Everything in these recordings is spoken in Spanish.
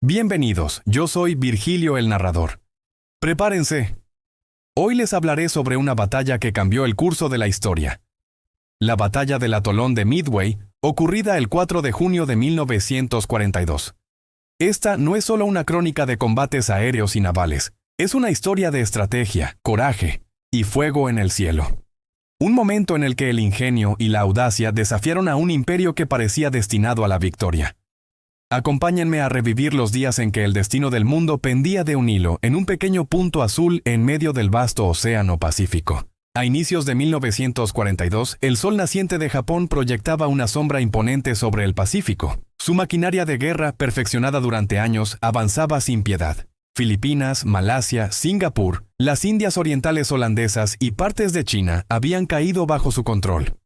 Bienvenidos, yo soy Virgilio el narrador. Prepárense. Hoy les hablaré sobre una batalla que cambió el curso de la historia. La batalla del atolón de Midway, ocurrida el 4 de junio de 1942. Esta no es solo una crónica de combates aéreos y navales, es una historia de estrategia, coraje y fuego en el cielo. Un momento en el que el ingenio y la audacia desafiaron a un imperio que parecía destinado a la victoria. Acompáñenme a revivir los días en que el destino del mundo pendía de un hilo en un pequeño punto azul en medio del vasto océano Pacífico. A inicios de 1942, el sol naciente de Japón proyectaba una sombra imponente sobre el Pacífico. Su maquinaria de guerra, perfeccionada durante años, avanzaba sin piedad. Filipinas, Malasia, Singapur, las Indias Orientales holandesas y partes de China habían caído bajo su control.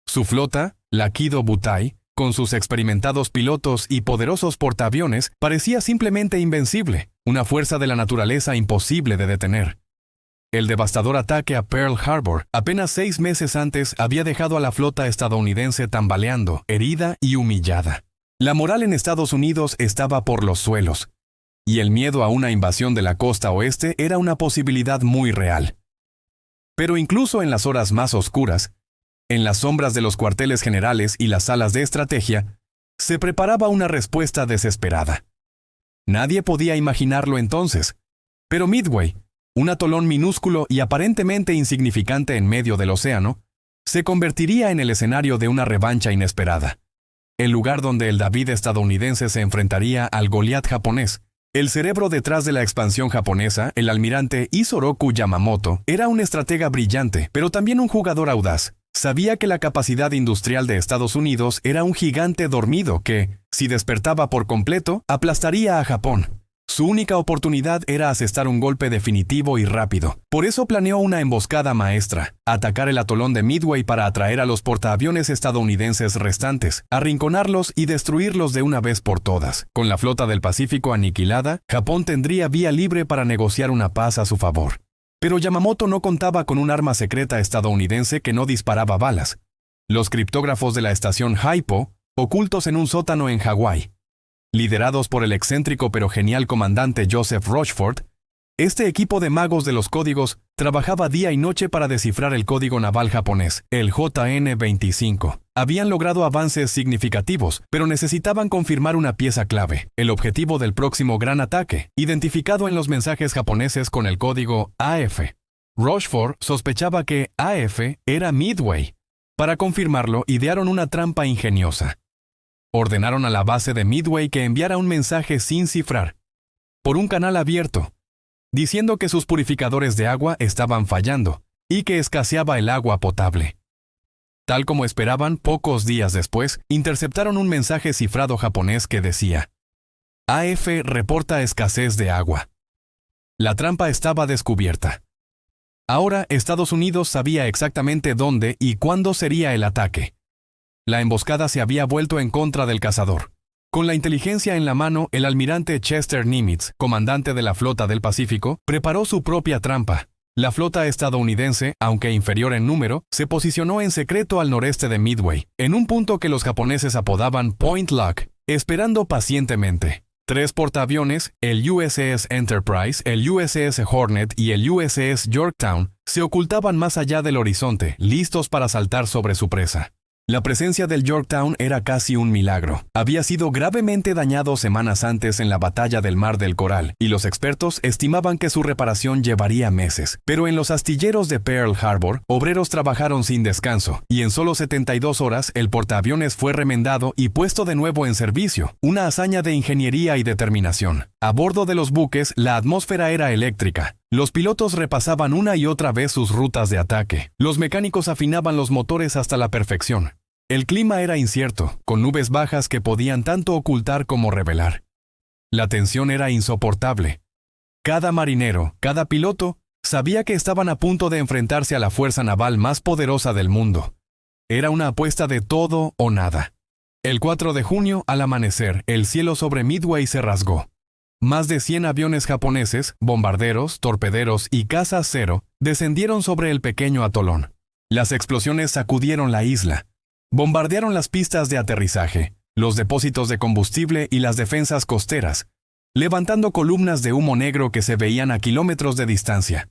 Su flota, la Kido Butai, con sus experimentados pilotos y poderosos portaaviones, parecía simplemente invencible, una fuerza de la naturaleza imposible de detener. El devastador ataque a Pearl Harbor, apenas 6 meses antes, había dejado a la flota estadounidense tambaleando, herida y humillada. La moral en Estados Unidos estaba por los suelos, y el miedo a una invasión de la costa oeste era una posibilidad muy real. Pero incluso en las horas más oscuras, en las sombras de los cuarteles generales y las salas de estrategia, se preparaba una respuesta desesperada. Nadie podía imaginarlo entonces, pero Midway, un atolón minúsculo y aparentemente insignificante en medio del océano, se convertiría en el escenario de una revancha inesperada. El lugar donde el David estadounidense se enfrentaría al Goliat japonés. El cerebro detrás de la expansión japonesa, el almirante Isoroku Yamamoto, era un estratega brillante, pero también un jugador audaz. Sabía que la capacidad industrial de Estados Unidos era un gigante dormido que, si despertaba por completo, aplastaría a Japón. Su única oportunidad era asestar un golpe definitivo y rápido. Por eso planeó una emboscada maestra: atacar el atolón de Midway para atraer a los portaaviones estadounidenses restantes, arrinconarlos y destruirlos de una vez por todas. Con la flota del Pacífico aniquilada, Japón tendría vía libre para negociar una paz a su favor. Pero Yamamoto no contaba con un arma secreta estadounidense que no disparaba balas: los criptógrafos de la estación Haipo, ocultos en un sótano en Hawái. Liderados por el excéntrico pero genial comandante Joseph Rochefort, este equipo de magos de los códigos trabajaba día y noche para descifrar el código naval japonés, el JN-25. Habían logrado avances significativos, pero necesitaban confirmar una pieza clave: el objetivo del próximo gran ataque, identificado en los mensajes japoneses con el código AF. Rochefort sospechaba que AF era Midway. Para confirmarlo, idearon una trampa ingeniosa. Ordenaron a la base de Midway que enviara un mensaje sin cifrar, por un canal abierto, diciendo que sus purificadores de agua estaban fallando y que escaseaba el agua potable. Tal como esperaban, pocos días después, interceptaron un mensaje cifrado japonés que decía: AF reporta escasez de agua. La trampa estaba descubierta. Ahora Estados Unidos sabía exactamente dónde y cuándo sería el ataque. La emboscada se había vuelto en contra del cazador. Con la inteligencia en la mano, el almirante Chester Nimitz, comandante de la flota del Pacífico, preparó su propia trampa. La flota estadounidense, aunque inferior en número, se posicionó en secreto al noreste de Midway, en un punto que los japoneses apodaban Point Lock, esperando pacientemente. 3 portaaviones, el USS Enterprise, el USS Hornet y el USS Yorktown, se ocultaban más allá del horizonte, listos para saltar sobre su presa. La presencia del Yorktown era casi un milagro. Había sido gravemente dañado semanas antes en la batalla del Mar del Coral, y los expertos estimaban que su reparación llevaría meses. Pero en los astilleros de Pearl Harbor, obreros trabajaron sin descanso, y en solo 72 horas el portaaviones fue remendado y puesto de nuevo en servicio, una hazaña de ingeniería y determinación. A bordo de los buques, la atmósfera era eléctrica. Los pilotos repasaban una y otra vez sus rutas de ataque. Los mecánicos afinaban los motores hasta la perfección. El clima era incierto, con nubes bajas que podían tanto ocultar como revelar. La tensión era insoportable. Cada marinero, cada piloto, sabía que estaban a punto de enfrentarse a la fuerza naval más poderosa del mundo. Era una apuesta de todo o nada. El 4 de junio, al amanecer, el cielo sobre Midway se rasgó. Más de 100 aviones japoneses, bombarderos, torpederos y cazas cero descendieron sobre el pequeño atolón. Las explosiones sacudieron la isla. Bombardearon las pistas de aterrizaje, los depósitos de combustible y las defensas costeras. levantando columnas de humo negro que se veían a kilómetros de distancia.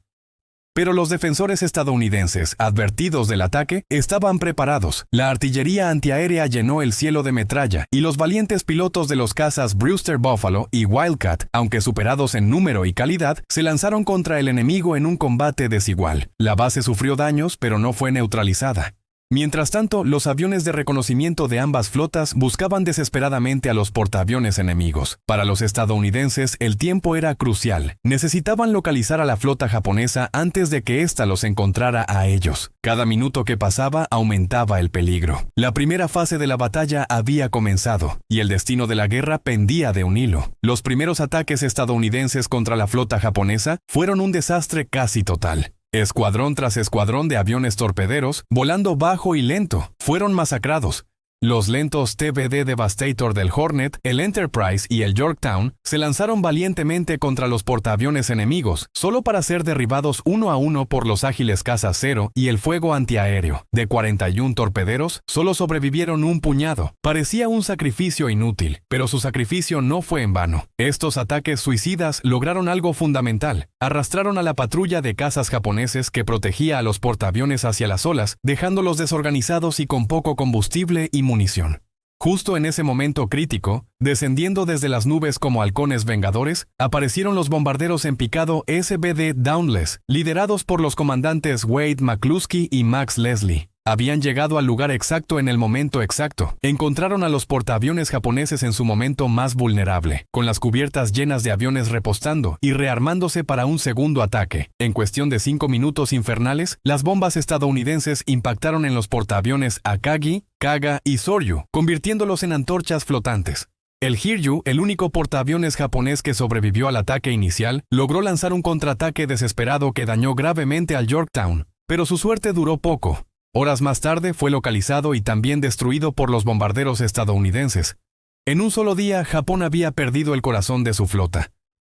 Pero los defensores estadounidenses, advertidos del ataque, estaban preparados. La artillería antiaérea llenó el cielo de metralla, y los valientes pilotos de los cazas Brewster Buffalo y Wildcat, aunque superados en número y calidad, se lanzaron contra el enemigo en un combate desigual. La base sufrió daños, pero no fue neutralizada. Mientras tanto, los aviones de reconocimiento de ambas flotas buscaban desesperadamente a los portaaviones enemigos. Para los estadounidenses, el tiempo era crucial. Necesitaban localizar a la flota japonesa antes de que ésta los encontrara a ellos. Cada minuto que pasaba aumentaba el peligro. La primera fase de la batalla había comenzado, y el destino de la guerra pendía de un hilo. Los primeros ataques estadounidenses contra la flota japonesa fueron un desastre casi total. Escuadrón tras escuadrón de aviones torpederos, volando bajo y lento, fueron masacrados. Los lentos TBD Devastator del Hornet, el Enterprise y el Yorktown se lanzaron valientemente contra los portaaviones enemigos, solo para ser derribados uno a uno por los ágiles cazas Zero y el fuego antiaéreo. De 41 torpederos, solo sobrevivieron un puñado. Parecía un sacrificio inútil, pero su sacrificio no fue en vano. Estos ataques suicidas lograron algo fundamental. Arrastraron a la patrulla de cazas japoneses que protegía a los portaaviones hacia las olas, dejándolos desorganizados y con poco combustible y munición. Justo en ese momento crítico, descendiendo desde las nubes como halcones vengadores, aparecieron los bombarderos en picado SBD Dauntless, liderados por los comandantes Wade McCluskey y Max Leslie. Habían llegado al lugar exacto en el momento exacto. Encontraron a los portaaviones japoneses en su momento más vulnerable, con las cubiertas llenas de aviones repostando y rearmándose para un segundo ataque. En cuestión de 5 minutos infernales, las bombas estadounidenses impactaron en los portaaviones Akagi, Kaga y Soryu, convirtiéndolos en antorchas flotantes. El Hiryu, el único portaaviones japonés que sobrevivió al ataque inicial, logró lanzar un contraataque desesperado que dañó gravemente al Yorktown, pero su suerte duró poco. Horas más tarde fue localizado y también destruido por los bombarderos estadounidenses. En un solo día, Japón había perdido el corazón de su flota.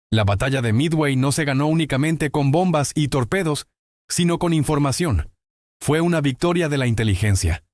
La batalla de Midway no se ganó únicamente con bombas y torpedos, sino con información. Fue una victoria de la inteligencia.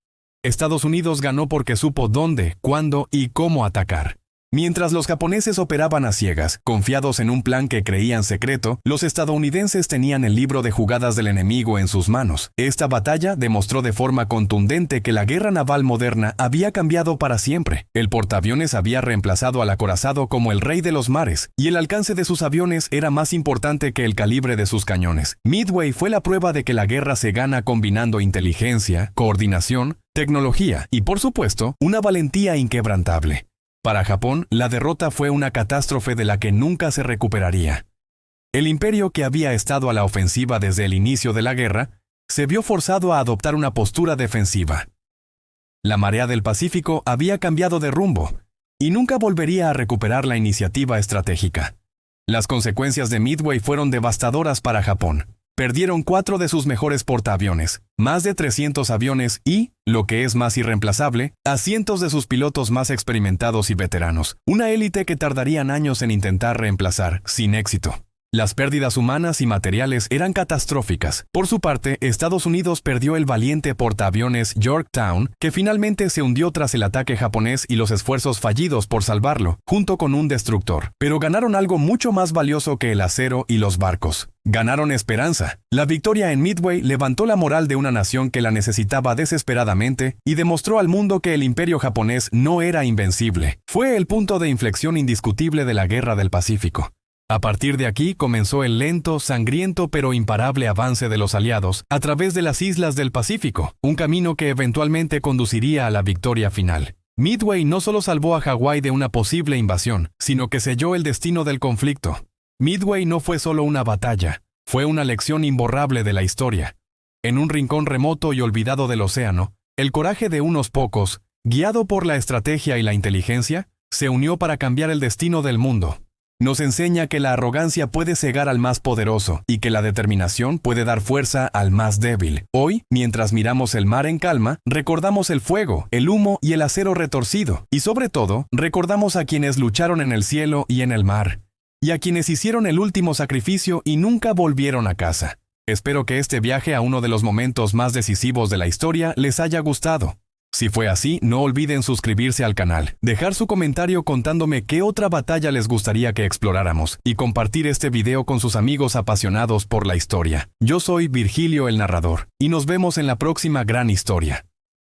Estados Unidos ganó porque supo dónde, cuándo y cómo atacar. Mientras los japoneses operaban a ciegas, confiados en un plan que creían secreto, los estadounidenses tenían el libro de jugadas del enemigo en sus manos. Esta batalla demostró de forma contundente que la guerra naval moderna había cambiado para siempre. El portaaviones había reemplazado al acorazado como el rey de los mares, y el alcance de sus aviones era más importante que el calibre de sus cañones. Midway fue la prueba de que la guerra se gana combinando inteligencia, coordinación, tecnología y, por supuesto, una valentía inquebrantable. Para Japón, la derrota fue una catástrofe de la que nunca se recuperaría. El imperio, que había estado a la ofensiva desde el inicio de la guerra, se vio forzado a adoptar una postura defensiva. La marea del Pacífico había cambiado de rumbo, y nunca volvería a recuperar la iniciativa estratégica. Las consecuencias de Midway fueron devastadoras para Japón. Perdieron 4 de sus mejores portaaviones, más de 300 aviones y, lo que es más irreemplazable, a cientos de sus pilotos más experimentados y veteranos, una élite que tardarían años en intentar reemplazar, sin éxito. Las pérdidas humanas y materiales eran catastróficas. Por su parte, Estados Unidos perdió el valiente portaaviones Yorktown, que finalmente se hundió tras el ataque japonés y los esfuerzos fallidos por salvarlo, junto con un destructor. Pero ganaron algo mucho más valioso que el acero y los barcos. Ganaron esperanza. La victoria en Midway levantó la moral de una nación que la necesitaba desesperadamente y demostró al mundo que el imperio japonés no era invencible. Fue el punto de inflexión indiscutible de la Guerra del Pacífico. A partir de aquí comenzó el lento, sangriento pero imparable avance de los aliados a través de las islas del Pacífico, un camino que eventualmente conduciría a la victoria final. Midway no solo salvó a Hawái de una posible invasión, sino que selló el destino del conflicto. Midway no fue solo una batalla, fue una lección imborrable de la historia. En un rincón remoto y olvidado del océano, el coraje de unos pocos, guiado por la estrategia y la inteligencia, se unió para cambiar el destino del mundo. Nos enseña que la arrogancia puede cegar al más poderoso y que la determinación puede dar fuerza al más débil. Hoy, mientras miramos el mar en calma, recordamos el fuego, el humo y el acero retorcido. Y sobre todo, recordamos a quienes lucharon en el cielo y en el mar, y a quienes hicieron el último sacrificio y nunca volvieron a casa. Espero que este viaje a uno de los momentos más decisivos de la historia les haya gustado. Si fue así, no olviden suscribirse al canal, dejar su comentario contándome qué otra batalla les gustaría que exploráramos y compartir este video con sus amigos apasionados por la historia. Yo soy Virgilio el Narrador y nos vemos en la próxima gran historia.